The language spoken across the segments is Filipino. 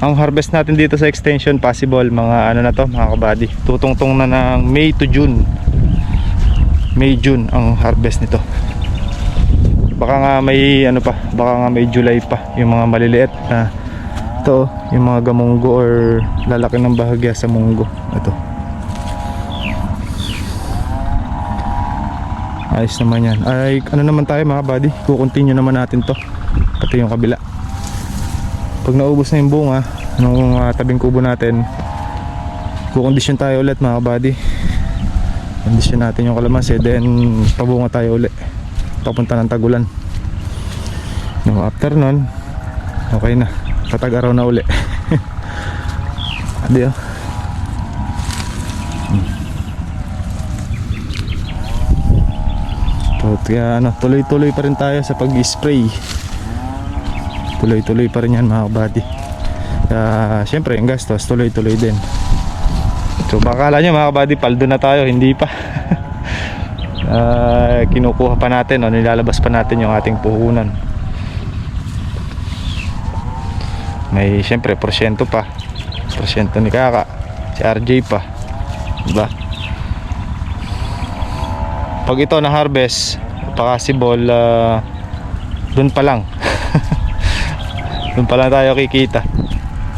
Ang harvest natin dito sa extension possible mga ano na to mga kabady, tutungtong na ng May to June. May June ang harvest nito. Baka nga may ano pa, baka nga may July pa yung mga maliliit na ito, yung mga gamunggo or lalaki ng bahagya sa munggo. Ito. Ayos naman yan. Ay ano naman tayo mga buddy, kukontinue naman natin to. Pati yung kabila. Pag naubos na yung bunga nung tabing kubo natin, kukondisyon tayo ulit mga buddy. Kondisyon natin yung kalamansi, then pabunga tayo ulit papunta ng Tagulan. No, after nun okay na, tatag-araw na uli. Adi oh. Kaya ano, tuloy-tuloy pa rin tayo sa pag-spray. Tuloy-tuloy pa rin yan mga kabady. Siyempre yung gastos tuloy-tuloy din. So baka kala nyo mga kabady, paldo na tayo, hindi pa. Kinukuha pa natin o nilalabas pa natin yung ating puhunan. May siyempre porsyento pa, porsyento ni Kaka, si RJ pa, diba? Pag ito na harvest possible, dun pa lang dun pa lang tayo kikita.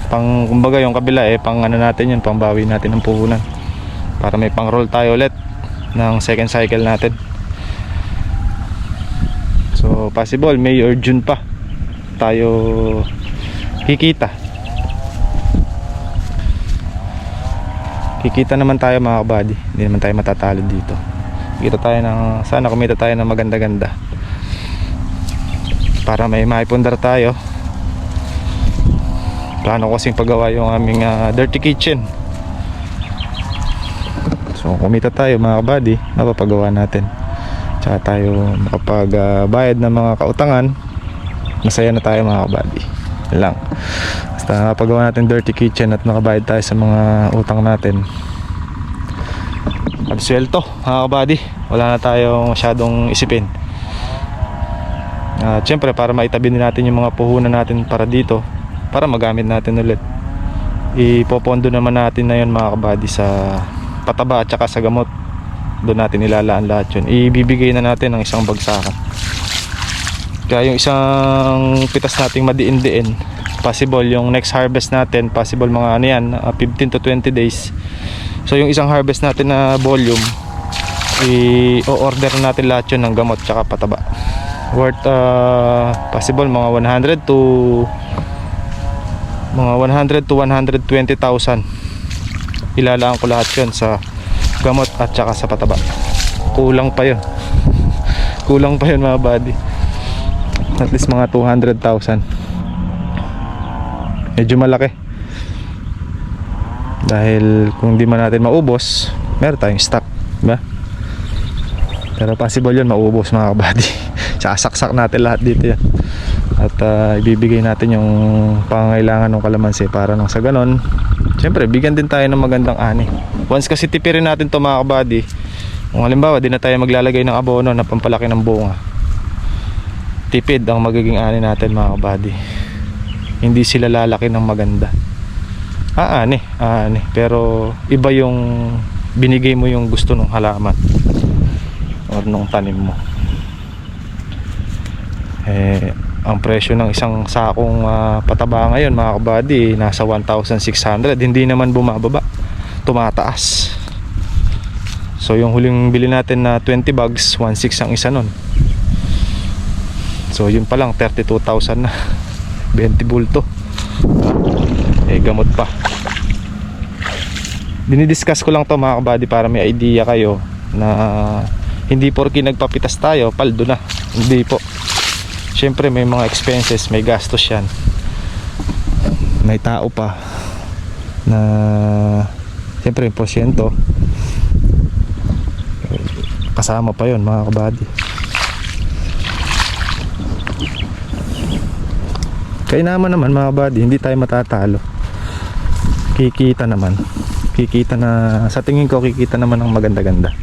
Pang kumbaga yung kabila pang ano natin yun, pang bawi natin ng puhunan para may pang roll tayo ulit ng second cycle natin. So possible May or June pa tayo kikita naman tayo mga kabady. Hindi naman tayo matatalo dito. Kita tayo ng, sana kumita tayo ng maganda-ganda para may maipundar tayo. Plano ko kasing paggawa yung aming dirty kitchen. So kumita tayo mga kabady, mapapagawa natin. Tsaka tayo makapagbayad ng mga kautangan. Masaya na tayo mga kabady. Yan lang. Basta paggawa natin dirty kitchen at makabayad tayo sa mga utang natin. Absuelto mga kabady, wala na tayong masyadong isipin. Siyempre para maitabi natin yung mga puhunan natin para dito, para magamit natin ulit. Ipopondo naman natin na yun mga kabady sa pataba at saka sa gamot. Doon natin ilalaan lahat yun. Ibibigay na natin ng isang bagsakan. Kaya yung isang pitas nating madiin-diin, possible yung next harvest natin, possible mga ano yan, 15 to 20 days. So yung isang harvest natin na volume, i-order natin lahat yun ng gamot tsaka pataba. Worth possible mga 100 to 120,000. Ilalaan ko lahat yun sa gamot at tsaka sa pataba. Kulang pa yun. Kulang pa yun mga buddy. At least mga 200,000. Medyo malaki. Dahil kung di man natin maubos, meron tayong stock, diba? Pero possible yun maubos mga kabady. Sasaksak natin lahat dito yan. At ibibigay natin yung pangangailangan ng kalamansi para nang sa ganon, siyempre bigyan din tayo ng magandang ani. Once kasi tipirin natin to mga kabady, kung halimbawa di na tayo maglalagay ng abono na pampalaki ng bunga, tipid ang magiging ani natin mga kabady. Hindi sila lalaki ng maganda. Ani, pero iba yung binigay mo yung gusto ng halaman or nung tanim mo. Ang presyo ng isang sakong pataba ngayon mga kabady nasa 1,600. Hindi naman bumababa, tumataas. So yung huling bili natin na 20 bags, 1,600 ang isa nun. So yun pa lang 32,000 na. 20 bulto. Gamot pa. Dinidiscuss ko lang to mga kabady para may idea kayo na hindi porke nagpapitas tayo paldo na. Hindi po. Siyempre may mga expenses, may gastos yan. May tao pa na siyempre yung porsyento kasama pa yon mga kabady. Kaya naman mga kabady, hindi tayo matatalo. Kikita naman. Kikita na, sa tingin ko kikita naman ng maganda-ganda.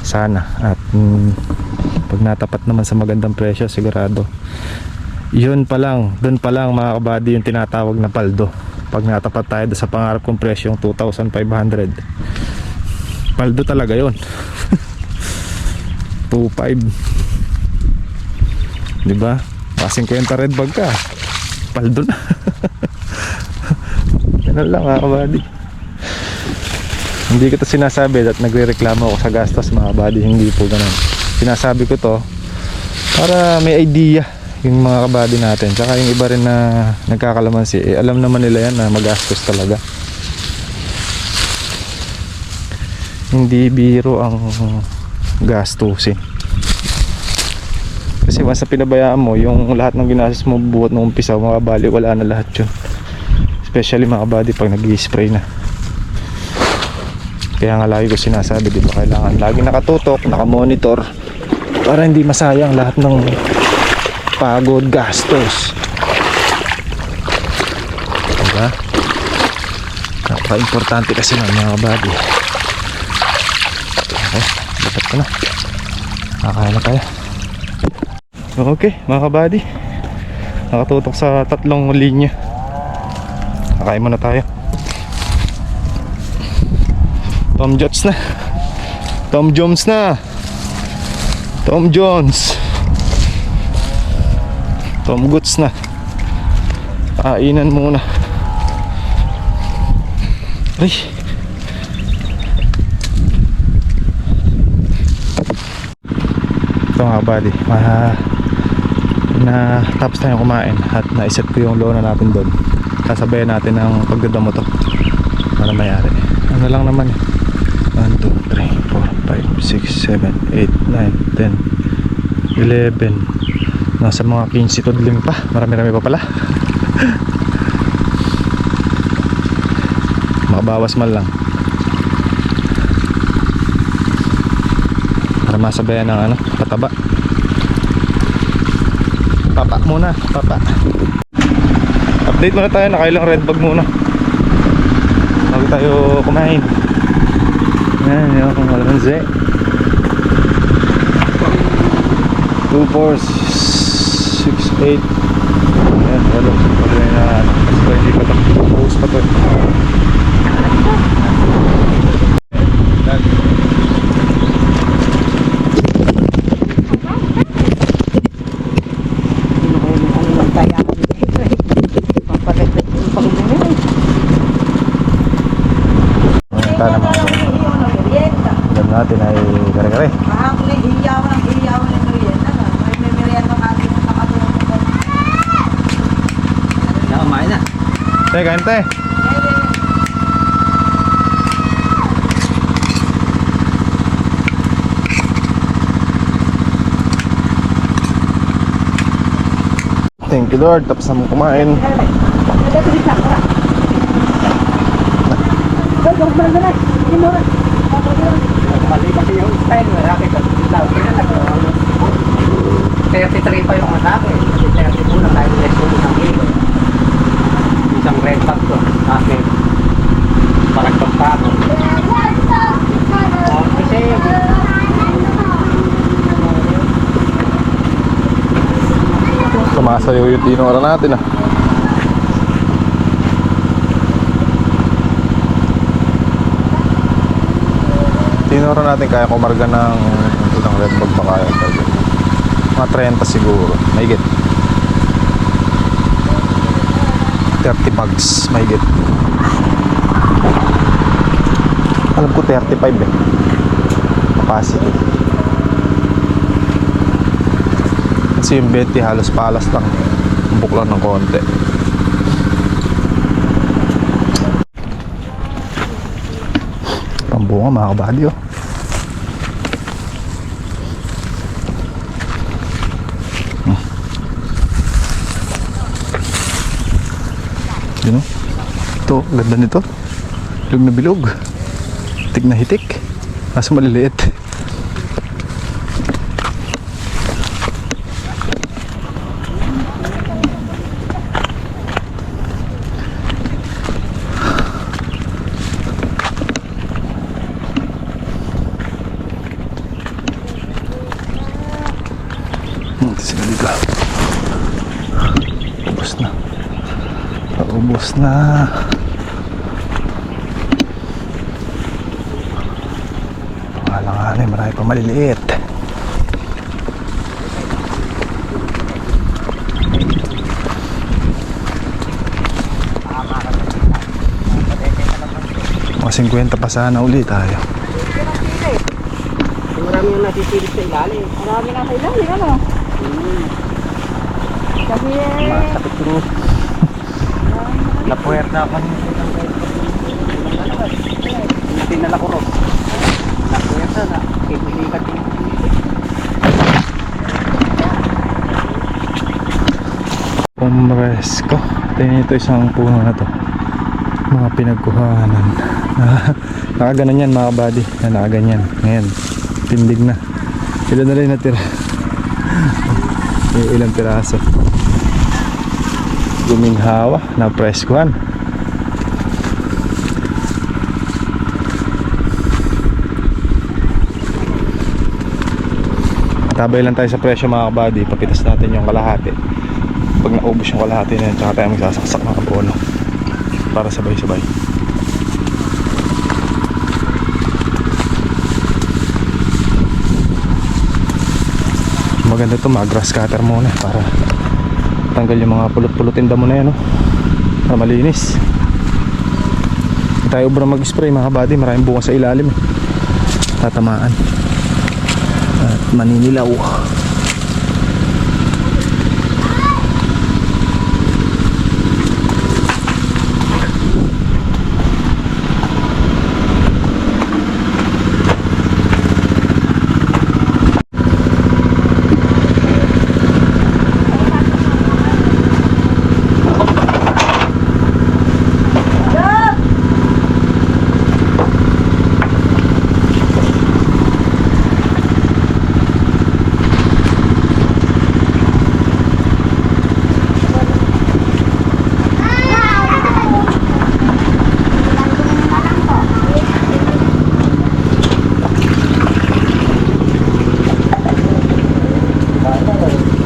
Sana. At pag natapat naman sa magandang presyo, sigurado Yun pa lang, doon pa lang mga kabady yung tinatawag na paldo. Pag natapat tayo doon sa pangarap kong presyong 2,500, paldo talaga yun. 2,500, diba? Kasing 50 red bag ka, paldo na. Ganun lang mga kabady. Hindi ko to sinasabi at nagre-reklamo ako sa gastos mga kabady, hindi po ganun. Sinasabi ko to para may idea yung mga kabady natin, tsaka yung iba rin na nagkakalamansi, alam naman nila yan na magastos talaga. Hindi biro ang gastusin, kasi once na pinabayaan mo yung lahat ng ginastos mo buhat ng umpisa, makabali wala na lahat yun, especially mga kabady pag nag-i-spray na. Kaya nga lagi ko sinasabi, di ba, kailangan lagi nakatutok, nakamonitor para hindi masayang lahat ng pagod, gastos, diba? Napaka-importante kasi ng mga kabady. Okay, dapat ko na, nakakaya na tayo. Okay mga kabady, nakatutok sa 3 linya. Nakain muna tayo. Tom Jones na, Tom Jones na, Tom Jones, Tom Goods na. Kainan muna. Ay. Ito mga buddy, na tapos tayong kumain at naiset ko yung lona natin doon. Sasabayan natin ang pagdadamo to para mayari. Ano lang naman eh, 1, 2, 3, 4, 5, 6, 7, 8, 9, 10, 11. Nasa mga 15 tudling pa. Marami-rami pa pala. Makabawas man lang para masabayan ng ano, pataba. Papa muna, papa. Update muna tayo, nakailang red bag muna bago tayo kumain. Yan, yung kalamansi 2, 4, 6, 8. Ayan, walo. Pagkali na kasi hindi pa ito. Buhos pa ito. Punta naman. Alam natin ay kare-kare. Teh, kain teh. Thank you Lord, tapos na mong kumain. Mali kasi yung style, malaki ka. 33 pa yung anak eh. 32 na tayo next to isang kilo. Isang red bag to. Akin. Paragpag pa ako. Kasi Sumasayaw yung tinora natin ah. Tinora natin kaya kumarga ng ilang red bag pa kaya talaga. Mga 30 siguro, mahigit 30 bags, mahigit. Alam ko 35 eh capacity. Kasi yung 20 halos palas lang, buklan ng konti. Pambunga mga kabady oh. Yun o. Ito, ganda nito. Bilog na bilog. Hitik na hitik. Nasa maliliit. Ito sila dito. Paubos na. Paubos na. Alanganin, marami pa maliliit. Mga 50 pa sana uli tayo. Marami yung nasisilip sa ilalim. Marami na sa ilalim, ano? Kasi Masakit ko. Napuwerta ako ng tinala ko ron. Napuwerta na. Kikulikat yung Pomresco. Tingnan ito, isang puno na to. Mga pinagkuhanan. Nakaganan yan mga buddy. Nakaganyan. Ngayon, tindig na. Ilan na rin natira? Ilang piraso. Guminhawa na preskuhan. Tabay lang tayo sa presyo mga kabady. Papitas natin yung kalahati. Pag naubos yung kalahati na yun, tsaka tayo magsasaksak mga kabono para sabay-sabay. Maganda to, mag-grass cutter muna para tanggal yung mga pulot-pulutin damo na yan, no? Para malinis. Hindi tayo ubra mag-spray mga kabady, maraming bukas sa ilalim eh. Tatamaan at maninilaw.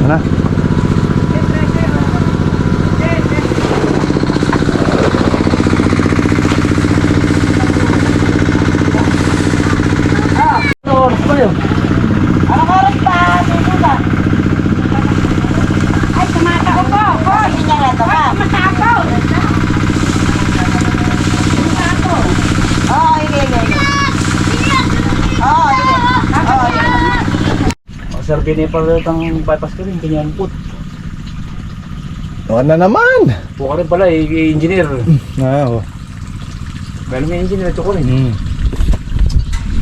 Ano? anong oras pa? Dito ba? Ay, tumatao ko. Hindi niya nga ito ka. Tumatao. Oo, hindi. Oo, Serbi niya pala itang bypass ko rin, kanyang put. Ano na naman? Buka rin pala, engineer. Oo. Kaya may engineer ito ko rin.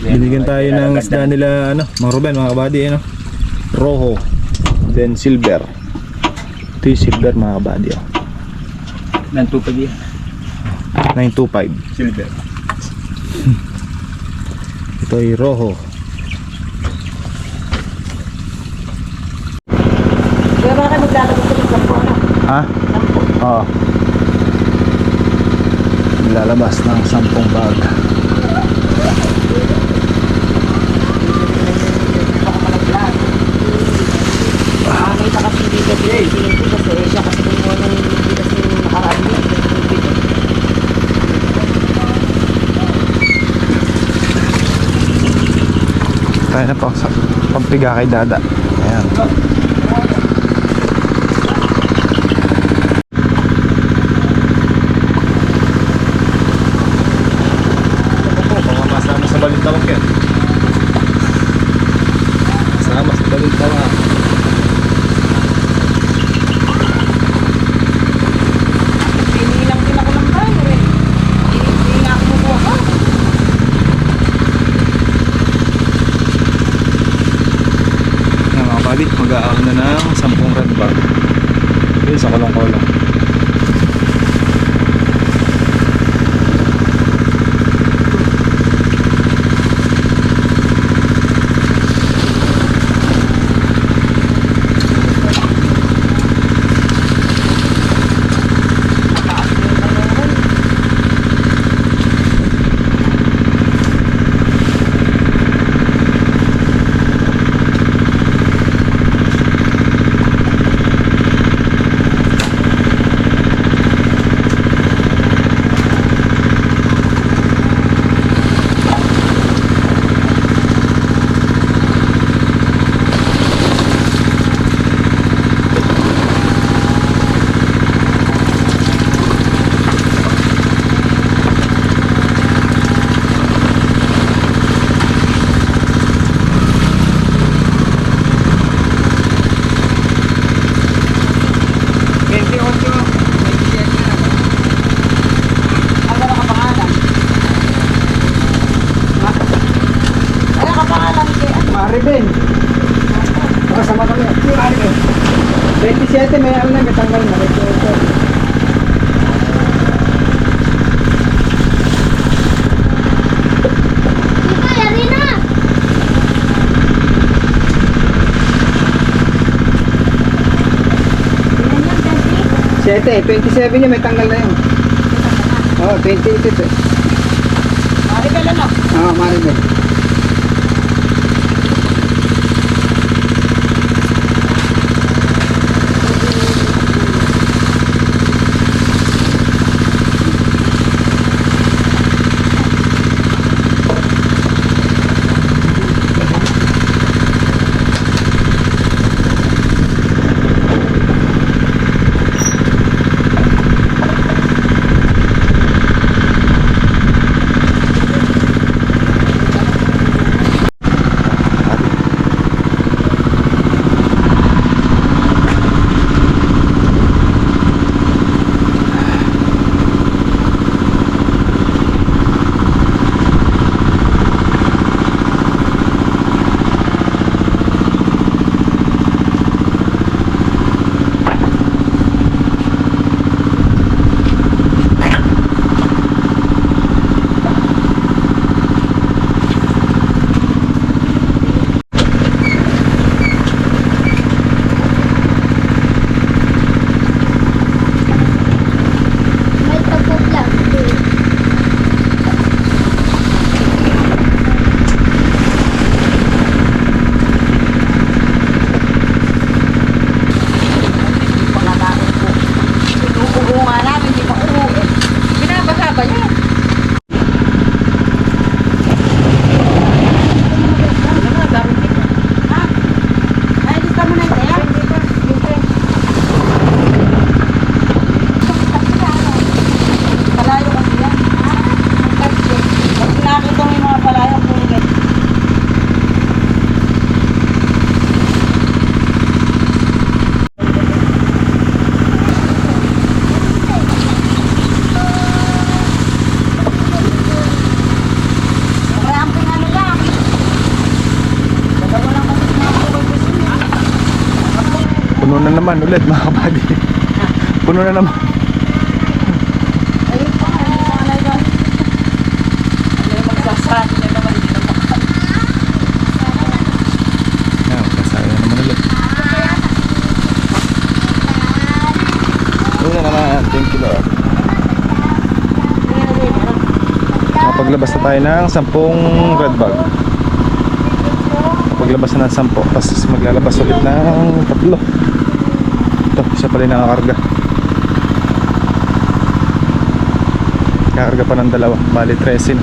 Binigyan tayo ng isda nila, ano, mga Ruben, mga kabady, ano? Rojo, then silver. Ito yung silver mga kabady, oh. Nantupag yan. 925. Silver. Ito ay Rojo. Kaya bakit maglalabas ko ng sampo na? Ha? Oo. Lalabas ng 10 bag. Nakakita kasi dito kasi siya kasi kumuha ng bigas ng nakaraan niya. Tayo na po sa pampiga kay Dada. Ayan. Mga masama sa balintawak yan. Masama sa balintawak. Hinihilang din ako ng tayo eh. Hindi nga ako mabuha ka. Yan mga kabady, mag-aaw na ng 10 red bag. Okay, sa kolong-kolong. 27 may ano na, katanggal na. 28. Siyete, 27 niya, may tanggal na yun. Oo, 28 eh. Maribel ano? Oo, Maribel. Puno na naman ulit mga kabady. Puno na naman. Ayun pa, ano yung mga doon? Ano yung magsasarado na naman dito na Ayan, kasaya na naman ulit. Puno na naman. Thank you Lord. Nakapaglabas na tayo ng 10 red bag. Paglabas na ng 10, tapos maglalabas ulit ng 3. Ito, siya pala yung nakakarga. Nakakarga pa ng 2, bali 13 na.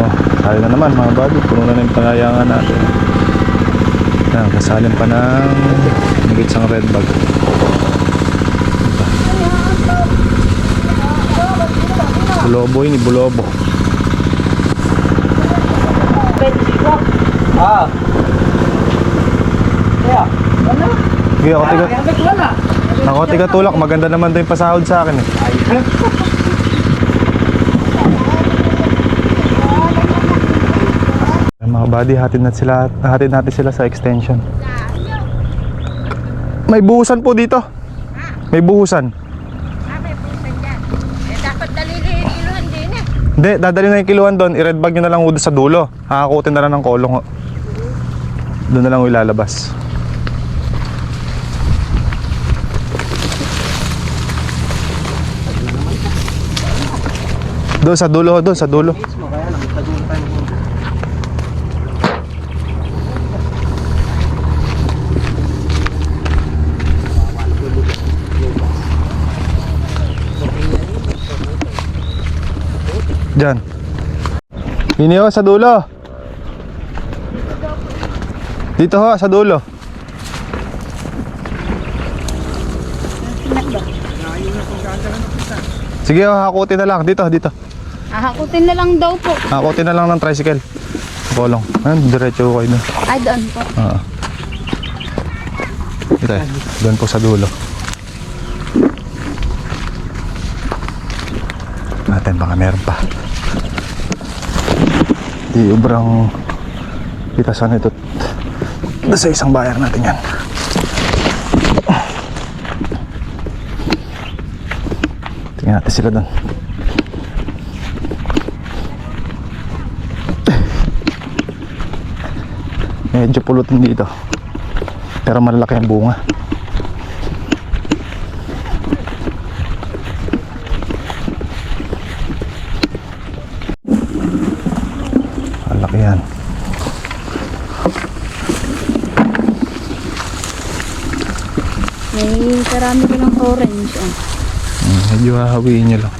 Oh, tayo na naman mga bago. Puno na yung palayangan natin. Yan, kasalin pa ng higit isang red bag. Bulobo yun, bulobo. Ah. Yeah. Ano? Sige, ako tiga tulak. Maganda naman daw yung pasahod sa akin eh. Ay, mga buddy, hatid natin sila sa extension. May buhusan po dito. May buhusan. may pusan dyan. Eh, dapat dalililuhan din eh. Hindi, dadali na yung kiluan doon. I-red bag nyo na lang doon sa dulo. Hakakutin na lang ng kolong. Doon na lang ilalabas. Doon sa dulo, doon sa dulo. Diyan. Ini ho, sa dulo. Dito ho, sa dulo. Sige ho, hakutin na lang. Dito, dito. Hakutin na lang daw po. Hakutin na lang ng tricycle. Kolong. Ayun, diretso ko kayo doon. Ay, doon po. Dito eh. Doon po sa dulo. Natin baka meron pa. Di ubrang pitasan ito. Sa isang bayar natin yan. Tingnan natin sila doon. Medyo pulutin dito. Pero malalaki ang bunga. Malaki yan. May karami ko ng orange. Oh. Medyo hahawiin nyo lang.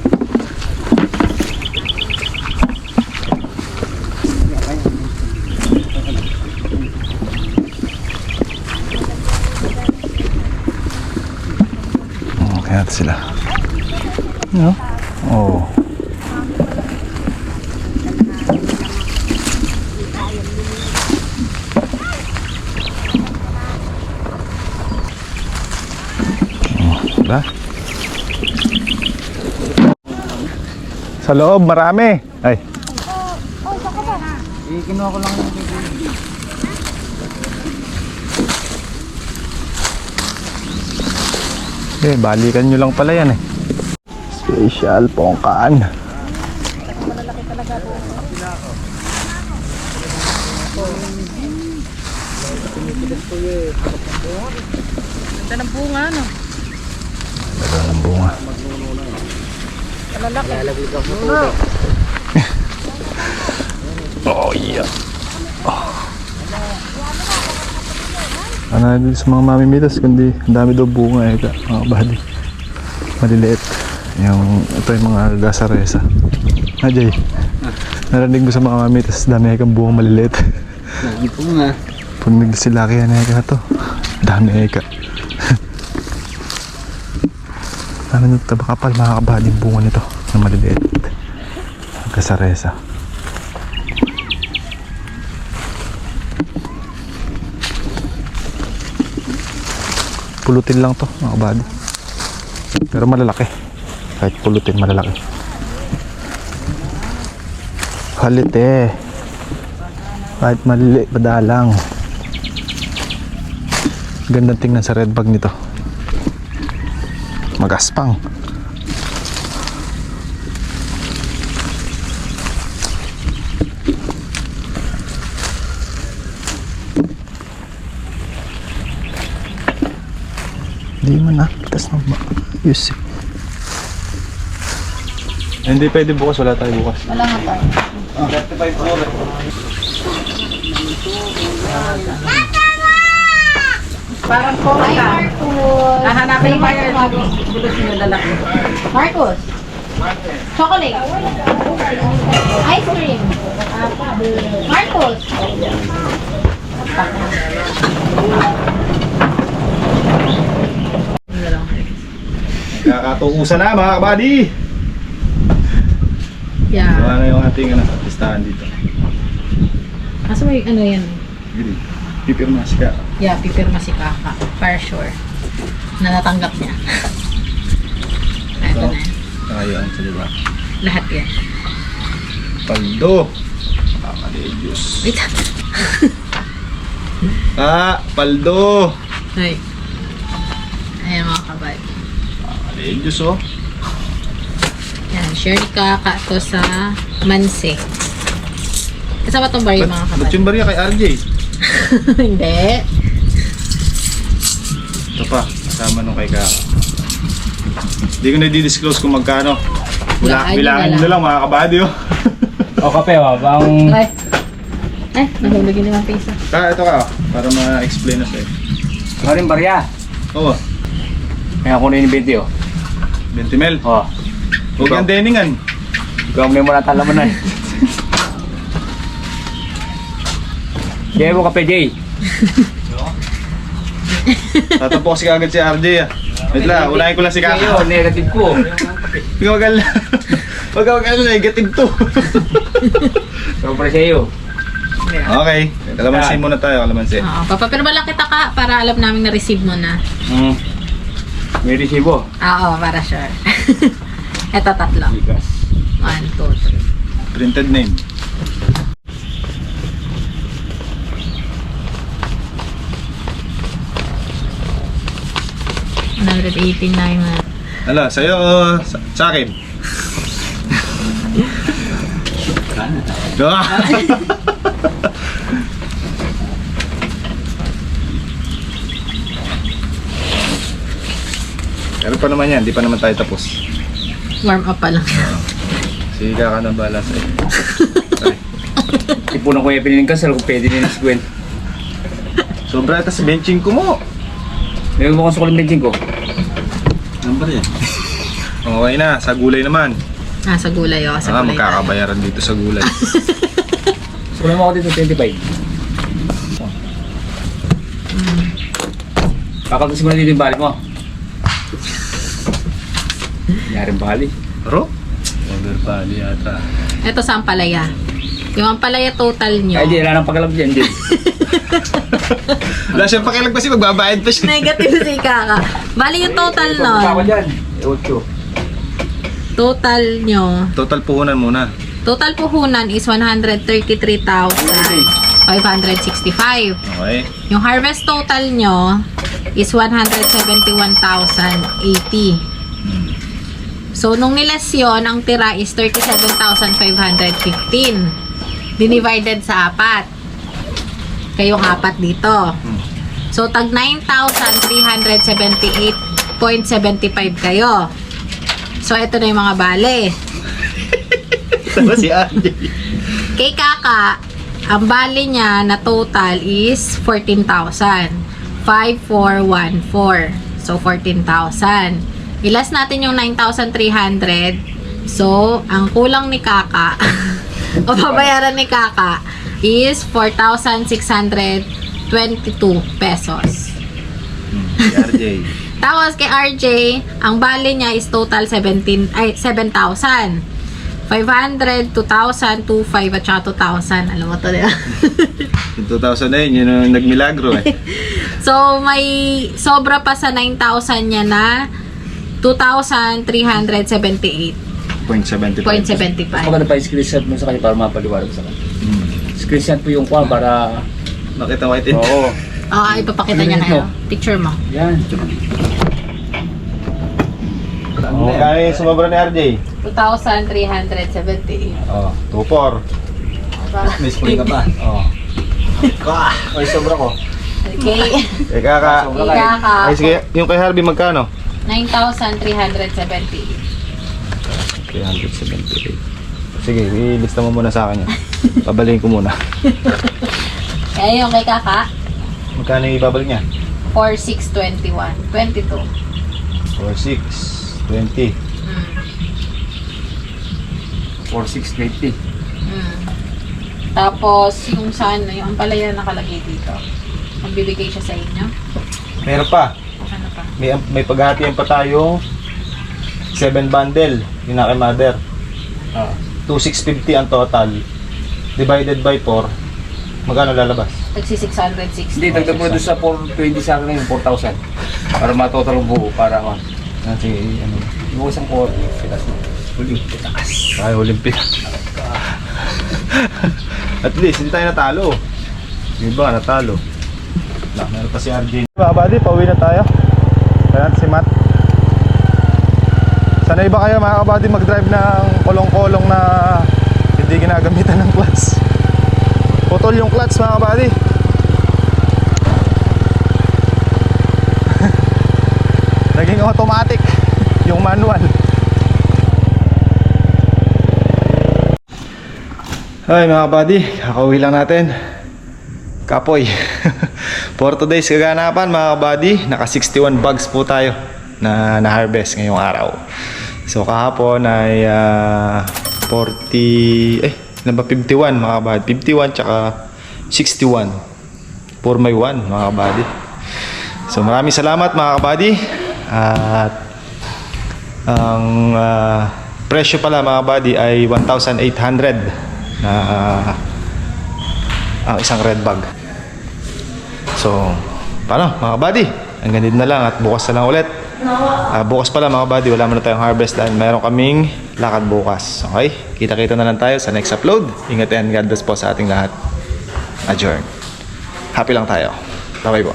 Kaya natin sila. No? Oh. Diba? Sa loob, marami. Ay. Kinuha ko lang yung Balikan nyo lang pala yan eh. Special pongkaan. Ganda ng bunga, no? Ganda ng bunga. Malalaki. Oh yeah. Ano dito sa mga mamimitas kundi ang dami daw bunga eh mga buddy. Maliliit. Ito yung mga gasaresa. Jay. Narinig mo sa mga mamimitas dami kang bunga maliliit. Lagi po nga. Pag nagsilaki yan eka to. Dami eka. Ano nyo tabakapal mga kabady yung bunga nito na maliliit. Gasaresa. Pulutin lang to mga kabady. Pero malalaki. Kahit pulutin malalaki. Halite. Kahit maliliit padalang. Gandang tingnan sa red bag nito. Magaspang. Hindi man pitas na maayos eh. Hindi pwede bukas, wala tayo bukas. Wala nga tayo. 35 oras. Parang po ka. Hahanapin yung fire. Bulos yung lalaki. Marcos. Chocolate. Ice cream. Marcos. Kakatuusan na mga kabady! Yeah. Gawa na yung ating listahan dito. Kaso may ano yan? Gili, pipirma si Kaka. Yeah, pipirma si Kaka. For sure. Na natanggap niya. Ito na yan. Nakayaan sa diba? Lahat yan. Paldo! Kakaledios. Wait. Paldo! Ay. Ayan mga kabay. Kakaledios oh. Yan, share ni Kaka to sa Manse. Kasama itong bar yung mga kabay. Ba't yung barya kay RJ? Hindi. Ito pa, kasama nung kay Kaka. Hindi ko na-disclose kung magkano. Bilangin nyo lang mga kabady oh. O kape o, bang... Ay. Ay, nahulog yung 5 piso. Ito ka oh, para ma-explain na sa'yo. Ikaw rin barya. Oo, Kaya ako na yung video. 20 mil. O, Huwag ang deningan. ikaw may muna tala mo na eh. Kaya mo kape, Jay. Tatapos si kagad si RJ ah. Wait lang, unahin ko lang si Kaka. Kayo, negative ko. Huwag ka mag-alala. Huwag ka mag-alala, negative to. Siyempre sa iyo. Okay, kalamansi muna tayo, kalamansi. Oo, papapirma lang kita ka para alam namin na-receive mo na. May resibo. Oo, para sure. Ito tatlo. Bigas. 1, 2, 3. Printed name. 189. Ano, sa'yo o sa akin? Ah! Pero pa naman yan, di pa naman tayo tapos. Warm up pa lang. Sige ka na bala sa'yo. Ipunan ko yung piniling kasal kung pwede nila si Gwen. Sobra ito sa benching ko mo. Ngayon mo kung sukulang benching ko. Number yan. Okay na, sa gulay naman. Sa gulay oh. Sa gulay tayo. Magkakabayaran dito sa gulay. Sukulang mo ako dito 25. Kakaltasin mo na dito yung bali mo. Yaring bali. Pero? Overbali yata. Ito sa ampalaya. Yung ampalaya total nyo. Ay, di, wala nang pagkalab dyan, di. Wala siyang pakilag kasi magbabayad pa siya. Negative si Kaka. Bali yung total Ako nun. dyan. 8. Total nyo. Total puhunan muna. Total puhunan is 133,565. Okay. Yung harvest total nyo is 171,080. So, nung nilas yun, ang tira is 37,515. Divided sa 4. Kayong 4 dito. So, tag 9,378.75 kayo. So, ito na yung mga bale. Tama si Andy. Kay Kaka, ang bali niya na total is 14,5,414. So, 14,000. Ilas natin yung 9,300. So, ang kulang ni Kaka, o babayaran ni Kaka, is 4,622 pesos. Si RJ. Tapos kay RJ, ang bali niya is total 7,000. 500, 2,000, 2,500, at saka 2,000. Alam mo to, di ba? Yung 2,000 na yun, yun ang nagmilagro eh. So, may sobra pa sa 9,000 niya na 2,378.75. 0.75. Maganda pa yung screenshot mo sa kanya para mapaliwanag sa kanya. Screenshot po yung kuha para... Makita mo ito. Oo. Ipapakita niya kayo. Picture mo. Yan. Kaya yung sumabra ni RJ? 2,378. Oh, 2,400. May spray ka pa. Oh. Ay, sobra ko. Okay. Eh, Kaka. Kaka. Ay, sige. Yung kay Harvey, magkano? 9,378. 378. Sige, ilista mo muna sa akin yun. Babalikin ko muna. Kaya yung kay Kaka, Magkano yung ibabalik niya? 4,621. 22. 4,620. 4620. Tapos, yung saan, yung ampalaya nakalagay dito. Magbibigay siya sa inyo. Meron pa. Ano pa? May paghatian pa tayong 7 bundle. Yung na kay mother. 2,650 ang total. Divided by 4. Magkano lalabas? Tagsi 660. Hindi, tagdag mo doon sa 420 sa akin yung 4,000. Para matotal ang buo, para ako. Sige, ano? Yung isang 4. Huling taas. Ay, Olympic. At least, hindi tayo natalo. Yung iba, natalo. Meron pa si RJ. Mga buddy, pauwi na tayo. Kaya natin si Matt. Sanay ba kayo mga kabady mag-drive ng kolong-kolong na hindi ginagamitan ng clutch? Putol yung clutch mga kabady. Naging automatic yung manual. Ay mga kabady, kakauwi lang natin. Kapoy. For today's kaganapan mga kabady, naka 61 bags po tayo na harvest ngayong araw. So kahapon ay 51 mga kabady, 51 tsaka 61 for my 1 mga kabady. So maraming salamat mga kabady. At ang presyo pala mga kabady ay 1,800 na ang isang red bag. So paano mga kabady, hanggang dito na lang at bukas na lang ulit. Bukas pala mga buddy, wala muna tayong harvest dahil mayroon kaming lakad bukas. Okay? Kita-kita na lang tayo sa next upload. Ingat and God bless po sa ating lahat. Adjourn. Happy lang tayo. Bye-bye po.